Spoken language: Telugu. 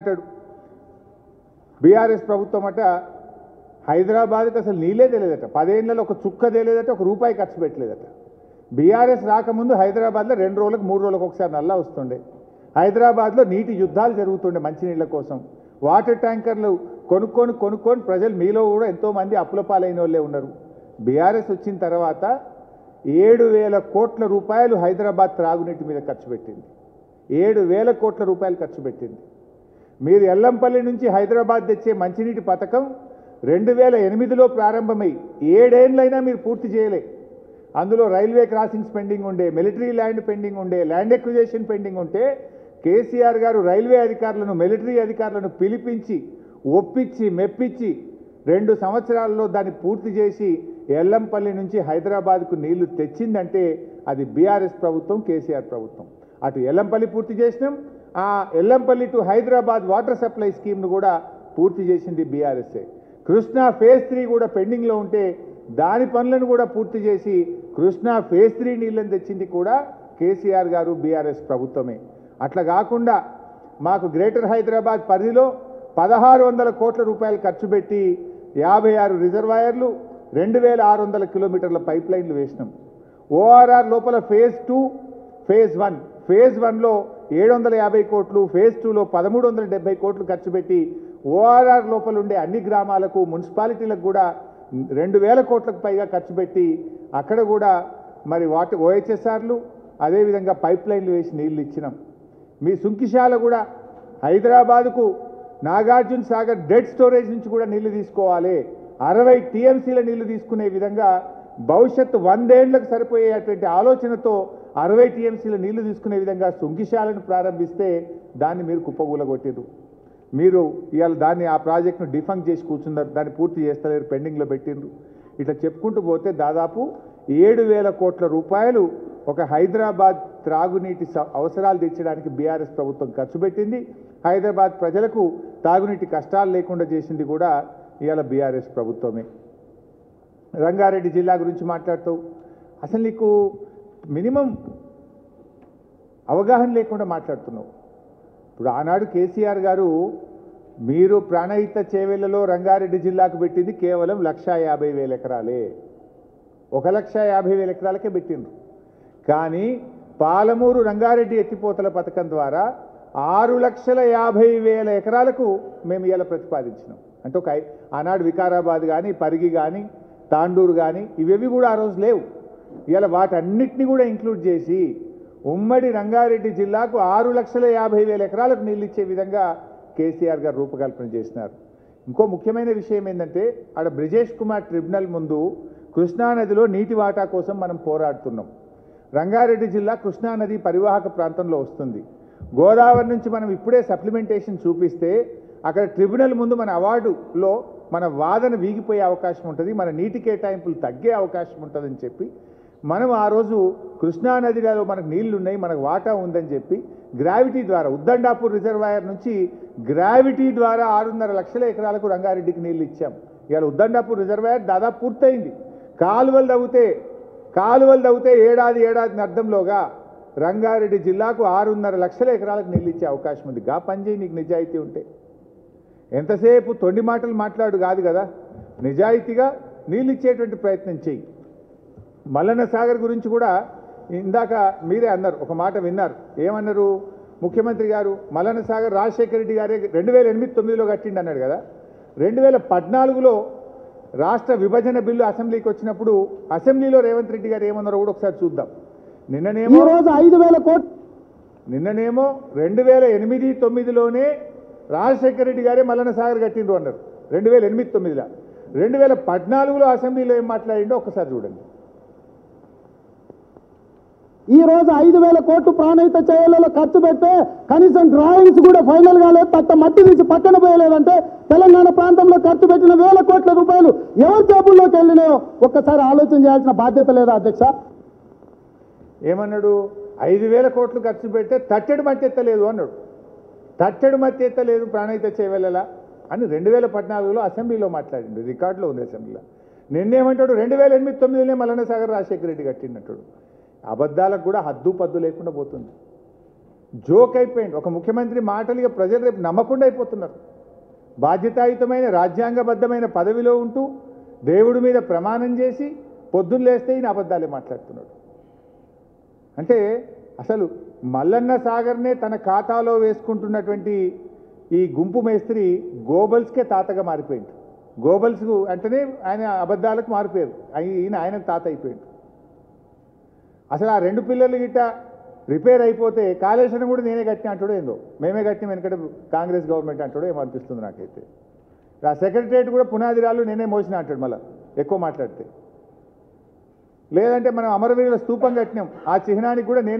అంటాడు బీఆర్ఎస్ ప్రభుత్వం అట హైదరాబాద్కి అసలు నీళ్ళే తెలియదట 10 ఏళ్లలో ఒక చుక్క తెలియదట ఒక రూపాయి ఖర్చు పెట్టలేదట బీఆర్ఎస్ రాకముందు హైదరాబాద్లో 2 రోజులకు 3 రోజులకు ఒకసారి నల్లా వస్తుండే హైదరాబాద్లో నీటి యుద్ధాలు జరుగుతుండే మంచినీళ్ళ కోసం వాటర్ ట్యాంకర్లు కొనుక్కొని ప్రజలు మీలో కూడా ఎంతోమంది అప్పుల పాలైన వాళ్ళే ఉన్నారు బీఆర్ఎస్ వచ్చిన తర్వాత 7,000 కోట్ల రూపాయలు హైదరాబాద్ త్రాగునీటి మీద ఖర్చు పెట్టింది 7,000 కోట్ల రూపాయలు ఖర్చు పెట్టింది మీరు ఎల్లంపల్లి నుంచి హైదరాబాద్ తెచ్చే మంచినీటి పథకం 2008లో ప్రారంభమై 7 ఏళ్లైనా మీరు పూర్తి చేయలే అందులో రైల్వే క్రాసింగ్స్ పెండింగ్ ఉండే మిలిటరీ ల్యాండ్ పెండింగ్ ఉండే ల్యాండ్ ఎక్విజిషన్ పెండింగ్ ఉంటే కేసీఆర్ గారు రైల్వే అధికారులను మిలిటరీ అధికారులను పిలిపించి ఒప్పించి మెప్పించి 2 సంవత్సరాల్లో దాన్ని పూర్తి చేసి ఎల్లంపల్లి నుంచి హైదరాబాద్కు నీళ్లు తెచ్చిందంటే అది బీఆర్ఎస్ ప్రభుత్వం కేసీఆర్ ప్రభుత్వం అటు ఎల్లంపల్లి పూర్తి చేసినాం ఆ Yellampalli to Hyderabad water supply స్కీమ్ను కూడా పూర్తి చేసింది బీఆర్ఎస్ఏ కృష్ణా ఫేజ్ 3 కూడా పెండింగ్లో ఉంటే దాని పనులను కూడా పూర్తి చేసి కృష్ణా ఫేజ్ 3 నీళ్ళని తెచ్చింది కూడా కేసీఆర్ గారు బీఆర్ఎస్ ప్రభుత్వమే అట్లా కాకుండా మాకు గ్రేటర్ హైదరాబాద్ పరిధిలో 1,600 కోట్ల రూపాయలు ఖర్చు పెట్టి 56 రిజర్వాయర్లు 2,600 కిలోమీటర్ల పైప్ లైన్లు వేసినాం ఓఆర్ఆర్ లోపల ఫేజ్ 2 ఫేజ్ 1 ఫేజ్ 1లో 750 కోట్లు ఫేజ్ 2లో 1,370 కోట్లు ఖర్చు పెట్టి ఓఆర్ఆర్ లోపల ఉండే అన్ని గ్రామాలకు మున్సిపాలిటీలకు కూడా 2,000 కోట్లకు పైగా ఖర్చు పెట్టి అక్కడ కూడా మరి వాటర్ ఓహెచ్ఎస్ఆర్లు అదేవిధంగా పైప్ లైన్లు వేసి నీళ్లు ఇచ్చినాం మీ సుంకిశాల కూడా హైదరాబాదుకు నాగార్జున సాగర్ డెడ్ స్టోరేజ్ నుంచి కూడా నీళ్లు తీసుకోవాలి 60 టీఎంసీల నీళ్లు తీసుకునే విధంగా భవిష్యత్తు 100 ఏళ్లకు సరిపోయేటువంటి ఆలోచనతో 60 టీఎంసీల నీళ్లు తీసుకునే విధంగా సుంకిశాలను ప్రారంభిస్తే దాన్ని మీరు కుప్పగూలగొట్టిరు మీరు ఇవాళ దాన్ని ఆ ప్రాజెక్టును డిఫంక్ చేసి కూర్చున్నారు దాన్ని పూర్తి చేస్తలేరు పెండింగ్లో పెట్టిండ్రు ఇట్లా చెప్పుకుంటూ పోతే దాదాపు 7,000 కోట్ల రూపాయలు ఒక హైదరాబాద్ త్రాగునీటి అవసరాలు తీర్చడానికి బీఆర్ఎస్ ప్రభుత్వం ఖర్చు పెట్టింది హైదరాబాద్ ప్రజలకు తాగునీటి కష్టాలు లేకుండా చేసింది కూడా ఇవాళ బీఆర్ఎస్ ప్రభుత్వమే రంగారెడ్డి జిల్లా గురించి మాట్లాడుతావు అసలు నీకు మినిమం అవగాహన లేకుండా మాట్లాడుతున్నావు ఇప్పుడు ఆనాడు కేసీఆర్ గారు మీరు ప్రాణహిత చేవెళ్లలో రంగారెడ్డి జిల్లాకు పెట్టింది కేవలం 1,50,000 ఎకరాలే 1,50,000 ఎకరాలకే పెట్టిండ్రు కానీ పాలమూరు రంగారెడ్డి ఎత్తిపోతల పథకం ద్వారా 6,50,000 ఎకరాలకు మేము ఇలా ప్రతిపాదించినాం అంటే ఒక ఆనాడు వికారాబాద్ కానీ పరిగి కానీ తాండూరు కానీ ఇవేవి కూడా ఆ రోజు లేవు ఇలా వాటన్నిటిని కూడా ఇంక్లూడ్ చేసి ఉమ్మడి రంగారెడ్డి జిల్లాకు 6,50,000 ఎకరాలకు నీళ్ళు ఇచ్చే విధంగా కేసీఆర్ గారు రూపకల్పన చేసినారు ఇంకో ముఖ్యమైన విషయం ఏంటంటే ఆడ బ్రిజేష్ కుమార్ ట్రిబ్యునల్ ముందు కృష్ణానదిలో నీటి వాటా కోసం మనం పోరాడుతున్నాం రంగారెడ్డి జిల్లా కృష్ణానది పరివాహక ప్రాంతంలో వస్తుంది గోదావరి నుంచి మనం ఇప్పుడే సప్లిమెంటేషన్ చూపిస్తే అక్కడ ట్రిబ్యునల్ ముందు మన అవార్డులో మన వాదన వీగిపోయే అవకాశం ఉంటుంది మన నీటి కేటాయింపులు తగ్గే అవకాశం ఉంటుందని చెప్పి మనం ఆ రోజు కృష్ణానదిలో మనకు నీళ్లు ఉన్నాయి మనకు వాటా ఉందని చెప్పి గ్రావిటీ ద్వారా ఉద్దండాపూర్ రిజర్వాయర్ నుంచి గ్రావిటీ ద్వారా 6.5 లక్షల ఎకరాలకు రంగారెడ్డికి నీళ్లు ఇచ్చాం ఇవాళ ఉద్దండాపూర్ రిజర్వాయర్ దాదాపు పూర్తయింది కాలువలు తవ్వితే ఏడాది అర్థంలోగా రంగారెడ్డి జిల్లాకు 6.5 లక్షల ఎకరాలకు నీళ్ళు ఇచ్చే అవకాశం ఉంది గా పనిచేయి నీకు నిజాయితీ ఉంటే ఎంతసేపు తొండి మాటలు మాట్లాడు కాదు కదా నిజాయితీగా నీళ్ళు ఇచ్చేటువంటి ప్రయత్నం చేయి మల్లన్న సాగర్ గురించి కూడా ఇందాక మీరే అన్నారు ఒక మాట విన్నారు ఏమన్నారు ముఖ్యమంత్రి గారు మల్లన్న సాగర్ రాజశేఖర రెడ్డి గారే 2008-9లో కట్టిండి అన్నాడు కదా 2014లో రాష్ట్ర విభజన బిల్లు అసెంబ్లీకి వచ్చినప్పుడు అసెంబ్లీలో రేవంత్ రెడ్డి గారు ఏమన్నారో కూడా ఒకసారి చూద్దాం నిన్ననేమో 5,000 కోట్లు నిన్ననేమో 2008-9లోనే రాజశేఖర రెడ్డి గారే మల్లన్న సాగర్ కట్టిండ్రు అన్నారు 2008-9లో 2014లో అసెంబ్లీలో ఏం మాట్లాడిండో ఒకసారి చూడండి ఈ రోజు 5,000 కోట్లు ప్రాణహిత చేవెళ్లలో ఖర్చు పెడితే కనీసం డ్రాయింగ్స్ కూడా ఫైనల్ గా లేదు పట్ట మట్టి తీసి పక్కన పోయలేదంటే తెలంగాణ ప్రాంతంలో ఖర్చు పెట్టిన 1,000 కోట్ల రూపాయలు ఎవరి జేబుల్లోకి వెళ్ళినాయో ఒక్కసారి ఆలోచన చేయాల్సిన బాధ్యత లేదా అధ్యక్ష ఏమన్నాడు 5,000 కోట్లు ఖర్చు పెడితే తట్టెడు మట్టి ఎత్తలేదు అన్నాడు తట్టెడు మట్టి ఎత్తలేదు ప్రాణహిత చేవెళ్లలా అని 2014లో అసెంబ్లీలో మాట్లాడిండు రికార్డులో ఉంది అసెంబ్లీలో నిన్నేమంటాడు 2008-9లోనే మల్లన్న సాగర్ రాజశేఖర రెడ్డి కట్టిందంటాడు అబద్ధాలకు కూడా హద్దు పద్దు లేకుండా పోతుంది జోక్ అయిపోయింది. ఒక ముఖ్యమంత్రి మాటలు ఇక ప్రజలు రేపు నమ్మకుండా అయిపోతున్నారు. బాధ్యతాయుతమైన రాజ్యాంగబద్ధమైన పదవిలో ఉంటూ దేవుడి మీద ప్రమాణం చేసి పొద్దున్న లేస్తే ఈయన అబద్ధాలే మాట్లాడుతున్నాడు. అంటే అసలు మల్లన్న సాగర్నే తన ఖాతాలో వేసుకుంటున్నటువంటి ఈ గుంపు మేస్త్రి గోబల్స్కే తాతగా మారిపోయింది. గోబల్స్ అంటేనే ఆయన అబద్ధాలకు మారిపోయారు. ఈయన ఆయనకు తాత అయిపోయింది. అసలు ఆ 2 పిల్లలు గిట్ట రిపేర్ అయిపోతే కాళేశ్వరం కూడా నేనే కట్టిన అంటాడో ఏందో, మేమే కట్టిన వెనకట కాంగ్రెస్ గవర్నమెంట్ అంటాడో ఏమో అనిపిస్తుంది నాకైతే. ఆ సెక్రటరియట్ కూడా పునాది రాళ్ళు నేనే మోసిన అంటాడు మళ్ళీ ఎక్కువ మాట్లాడితే. లేదంటే మనం అమరవీరుల స్తూపం కట్టినాం, ఆ చిహ్నానికి కూడా నేనే